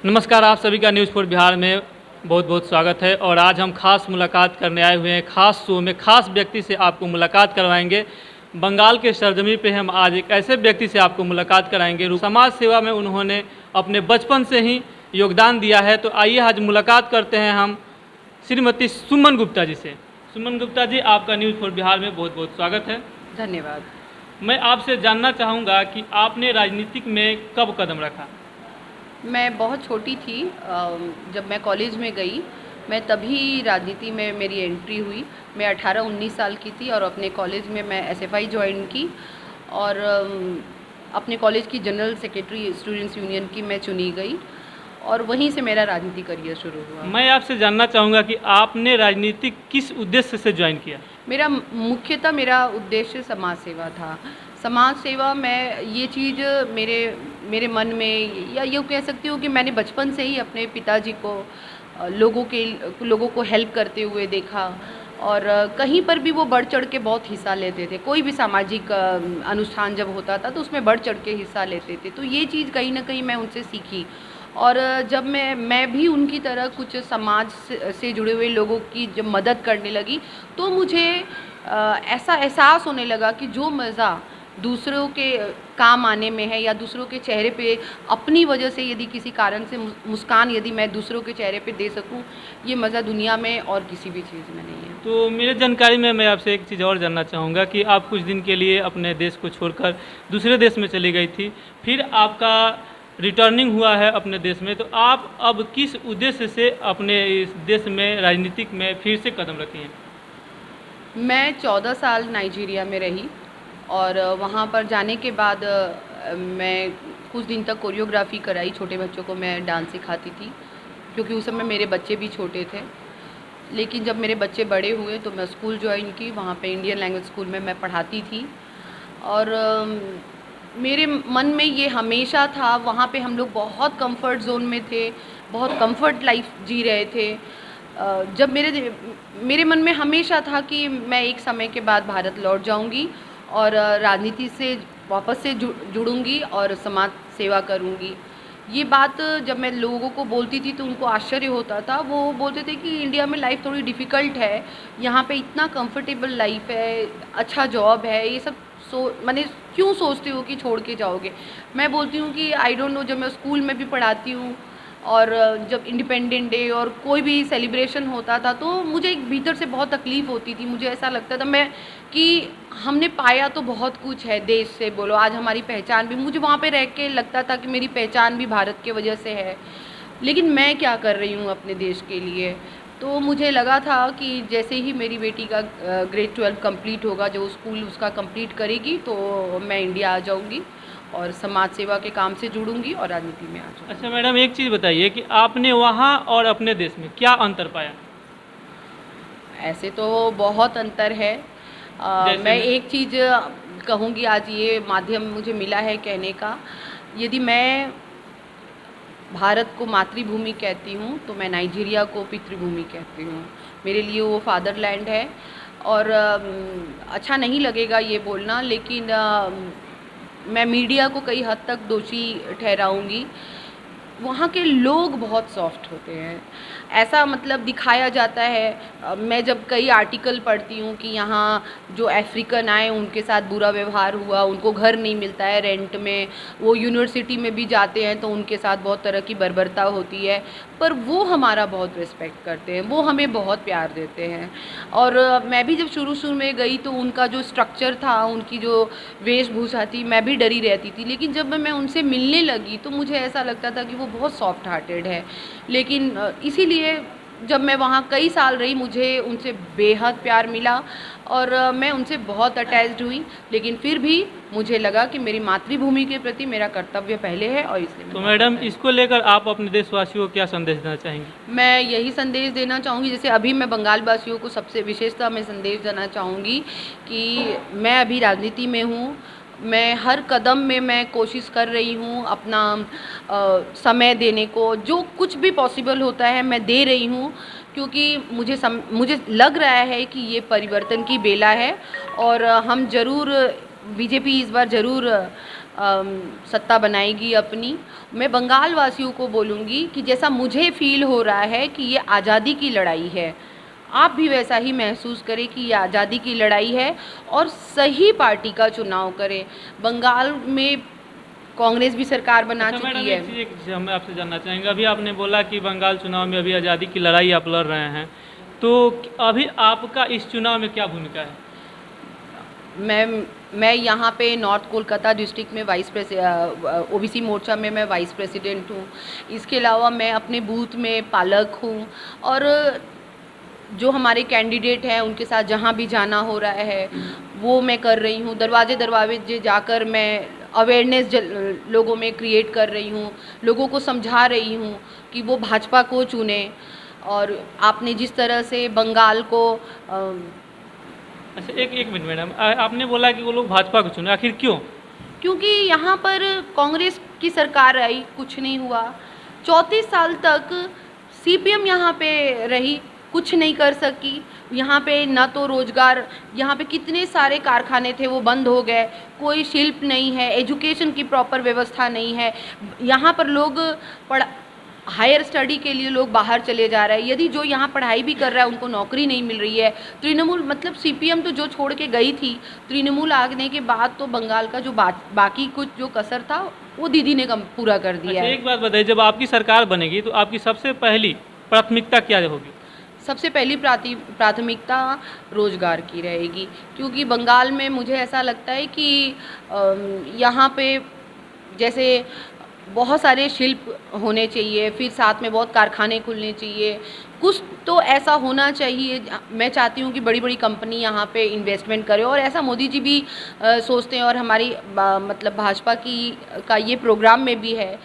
नमस्कार, आप सभी का न्यूज़ फॉर बिहार में बहुत बहुत स्वागत है। और आज हम खास मुलाकात करने आए हुए हैं। खास शो में खास व्यक्ति से आपको मुलाकात करवाएंगे। बंगाल के सरजमी पे हम आज एक ऐसे व्यक्ति से आपको मुलाकात कराएंगे। समाज सेवा में उन्होंने अपने बचपन से ही योगदान दिया है। तो आइए आज मुलाकात करते हैं हम श्रीमती सुमन गुप्ता जी से। सुमन गुप्ता जी, आपका न्यूज़ फॉर बिहार में बहुत बहुत स्वागत है। धन्यवाद। मैं आपसे जानना चाहूँगा कि आपने राजनीतिक में कब कदम रखा? मैं बहुत छोटी थी, जब मैं कॉलेज में गई मैं तभी राजनीति में मेरी एंट्री हुई। मैं 18-19 साल की थी और अपने कॉलेज में मैं एसएफआई ज्वाइन की और अपने कॉलेज की जनरल सेक्रेटरी स्टूडेंट्स यूनियन की मैं चुनी गई और वहीं से मेरा राजनीति करियर शुरू हुआ। मैं आपसे जानना चाहूँगा कि आपने राजनीति किस उद्देश्य से ज्वाइन किया? मुख्यतः मेरा उद्देश्य समाज सेवा था। समाज सेवा में ये चीज़ मेरे मन में, या यूँ कह सकती हूँ कि मैंने बचपन से ही अपने पिताजी को लोगों को हेल्प करते हुए देखा और कहीं पर भी वो बढ़ चढ़ के बहुत हिस्सा लेते थे। कोई भी सामाजिक अनुष्ठान जब होता था तो उसमें बढ़ चढ़ के हिस्सा लेते थे। तो ये चीज़ कहीं ना कहीं मैं उनसे सीखी और जब मैं भी उनकी तरह कुछ समाज से जुड़े हुए लोगों की जब मदद करने लगी तो मुझे ऐसा एहसास होने लगा कि जो मज़ा दूसरों के काम आने में है या दूसरों के चेहरे पे अपनी वजह से यदि किसी कारण से मुस्कान यदि मैं दूसरों के चेहरे पे दे सकूं, ये मज़ा दुनिया में और किसी भी चीज़ में नहीं है। तो मेरे जानकारी में मैं आपसे एक चीज़ और जानना चाहूँगा कि आप कुछ दिन के लिए अपने देश को छोड़कर दूसरे देश में चली गई थी, फिर आपका रिटर्निंग हुआ है अपने देश में। तो आप अब किस उद्देश्य से अपने इस देश में राजनीतिक में फिर से कदम रखी हैं? मैं 14 साल नाइजीरिया में रही और वहाँ पर जाने के बाद मैं कुछ दिन तक कोरियोग्राफी कराई। छोटे बच्चों को मैं डांस सिखाती थी क्योंकि उस समय मेरे बच्चे भी छोटे थे। लेकिन जब मेरे बच्चे बड़े हुए तो मैं स्कूल ज्वाइन की। वहाँ पे इंडियन लैंग्वेज स्कूल में मैं पढ़ाती थी और मेरे मन में ये हमेशा था, वहाँ पे हम लोग बहुत कंफर्ट जोन में थे, बहुत कंफर्ट लाइफ जी रहे थे। जब मेरे मन में हमेशा था कि मैं एक समय के बाद भारत लौट जाऊंगी और राजनीति से वापस से जुड़ूंगी और समाज सेवा करूंगी। ये बात जब मैं लोगों को बोलती थी तो उनको आश्चर्य होता था। वो बोलते थे कि इंडिया में लाइफ थोड़ी डिफ़िकल्ट है, यहाँ पे इतना कंफर्टेबल लाइफ है, अच्छा जॉब है, ये सब मैंने क्यों सोचते हो कि छोड़ के जाओगे। मैं बोलती हूँ कि आई डोंट नो, जब मैं स्कूल में भी पढ़ाती हूँ और जब इंडिपेंडेंट डे और कोई भी सेलिब्रेशन होता था तो मुझे एक भीतर से बहुत तकलीफ़ होती थी। मुझे ऐसा लगता था मैं कि हमने पाया तो बहुत कुछ है देश से, बोलो आज हमारी पहचान भी, मुझे वहाँ पे रह के लगता था कि मेरी पहचान भी भारत के वजह से है, लेकिन मैं क्या कर रही हूँ अपने देश के लिए। तो मुझे लगा था कि जैसे ही मेरी बेटी का ग्रेड 12 कंप्लीट होगा, जो स्कूल उसका कंप्लीट करेगी, तो मैं इंडिया आ जाऊँगी और समाज सेवा के काम से जुड़ूंगी और राजनीति में आ जाऊँगी। अच्छा मैडम, एक चीज़ बताइए कि आपने वहाँ और अपने देश में क्या अंतर पाया? ऐसे तो बहुत अंतर है। मैं एक चीज़ कहूँगी, आज ये माध्यम मुझे मिला है कहने का। यदि मैं भारत को मातृभूमि कहती हूँ तो मैं नाइजीरिया को पितृभूमि कहती हूँ। मेरे लिए वो फादरलैंड है और अच्छा नहीं लगेगा ये बोलना, लेकिन मैं मीडिया को कई हद तक दोषी ठहराऊँगी। वहाँ के लोग बहुत सॉफ्ट होते हैं, ऐसा मतलब दिखाया जाता है। मैं जब कई आर्टिकल पढ़ती हूँ कि यहाँ जो अफ्रीकन आए उनके साथ बुरा व्यवहार हुआ, उनको घर नहीं मिलता है रेंट में, वो यूनिवर्सिटी में भी जाते हैं तो उनके साथ बहुत तरह की बर्बरता होती है, पर वो हमारा बहुत रिस्पेक्ट करते हैं, वो हमें बहुत प्यार देते हैं। और मैं भी जब शुरू में गई तो उनका जो स्ट्रक्चर था, उनकी जो वेशभूषा थी, मैं भी डरी रहती थी, लेकिन जब मैं उनसे मिलने लगी तो मुझे ऐसा लगता था कि वो बहुत सॉफ्ट हार्टेड है। लेकिन इसीलिए जब मैं वहाँ कई साल रही मुझे उनसे बेहद प्यार मिला और मैं उनसे बहुत अटैच्ड हुई, लेकिन फिर भी मुझे लगा कि मेरी मातृभूमि के प्रति मेरा कर्तव्य पहले है और इसलिए। तो मैडम, इसको लेकर आप अपने देशवासियों को क्या संदेश देना चाहेंगी? मैं यही संदेश देना चाहूँगी, जैसे अभी मैं बंगाल वासियों को सबसे विशेषता में संदेश देना चाहूँगी कि मैं अभी राजनीति में हूँ। मैं हर कदम में मैं कोशिश कर रही हूँ अपना समय देने को, जो कुछ भी पॉसिबल होता है मैं दे रही हूँ, क्योंकि मुझे लग रहा है कि ये परिवर्तन की बेला है और हम ज़रूर, बीजेपी इस बार ज़रूर सत्ता बनाएगी अपनी। मैं बंगाल वासियों को बोलूँगी कि जैसा मुझे फील हो रहा है कि ये आज़ादी की लड़ाई है, आप भी वैसा ही महसूस करें कि ये आज़ादी की लड़ाई है और सही पार्टी का चुनाव करें। बंगाल में कांग्रेस भी सरकार बना अच्छा चुकी मैडम, है। एक चीज़ हम आपसे जानना चाहेंगे। अभी आपने बोला कि बंगाल चुनाव में अभी आज़ादी की लड़ाई आप लड़ रहे हैं, तो अभी आपका इस चुनाव में क्या भूमिका है? मैं यहाँ पे नॉर्थ कोलकाता डिस्ट्रिक्ट में ओबीसी मोर्चा में मैं वाइस प्रेसिडेंट हूँ। इसके अलावा मैं अपने बूथ में पालक हूँ और जो हमारे कैंडिडेट हैं उनके साथ जहाँ भी जाना हो रहा है वो मैं कर रही हूँ। दरवाजे दरवाजे जाकर मैं अवेयरनेस लोगों में क्रिएट कर रही हूँ, लोगों को समझा रही हूँ कि वो भाजपा को चुने। और आपने जिस तरह से बंगाल को अच्छा एक मिनट मैडम, आपने बोला कि वो लोग भाजपा को चुने, आखिर क्यों? क्योंकि यहाँ पर कांग्रेस की सरकार आई, कुछ नहीं हुआ। 34 साल तक सीपीएम यहाँ पे रही, कुछ नहीं कर सकी। यहाँ पे ना तो रोजगार, यहाँ पे कितने सारे कारखाने थे वो बंद हो गए, कोई शिल्प नहीं है, एजुकेशन की प्रॉपर व्यवस्था नहीं है। यहाँ पर लोग हायर स्टडी के लिए लोग बाहर चले जा रहे हैं। यदि जो यहाँ पढ़ाई भी कर रहा है उनको नौकरी नहीं मिल रही है। तृणमूल मतलब सीपीएम तो जो छोड़ के गई थी, तृणमूल आने के बाद तो बंगाल का जो बाकी कुछ जो कसर था वो दीदी ने पूरा कर दिया है। एक बात बताइए, जब आपकी सरकार बनेगी तो आपकी सबसे पहली प्राथमिकता क्या होगी? सबसे पहली प्राथमिकता रोजगार की रहेगी, क्योंकि बंगाल में मुझे ऐसा लगता है कि यहाँ पे जैसे बहुत सारे शिल्प होने चाहिए, फिर साथ में बहुत कारखाने खुलने चाहिए, कुछ तो ऐसा होना चाहिए। मैं चाहती हूँ कि बड़ी बड़ी कंपनी यहाँ पे इन्वेस्टमेंट करे और ऐसा मोदी जी भी सोचते हैं और हमारी मतलब भाजपा का ये प्रोग्राम में भी है।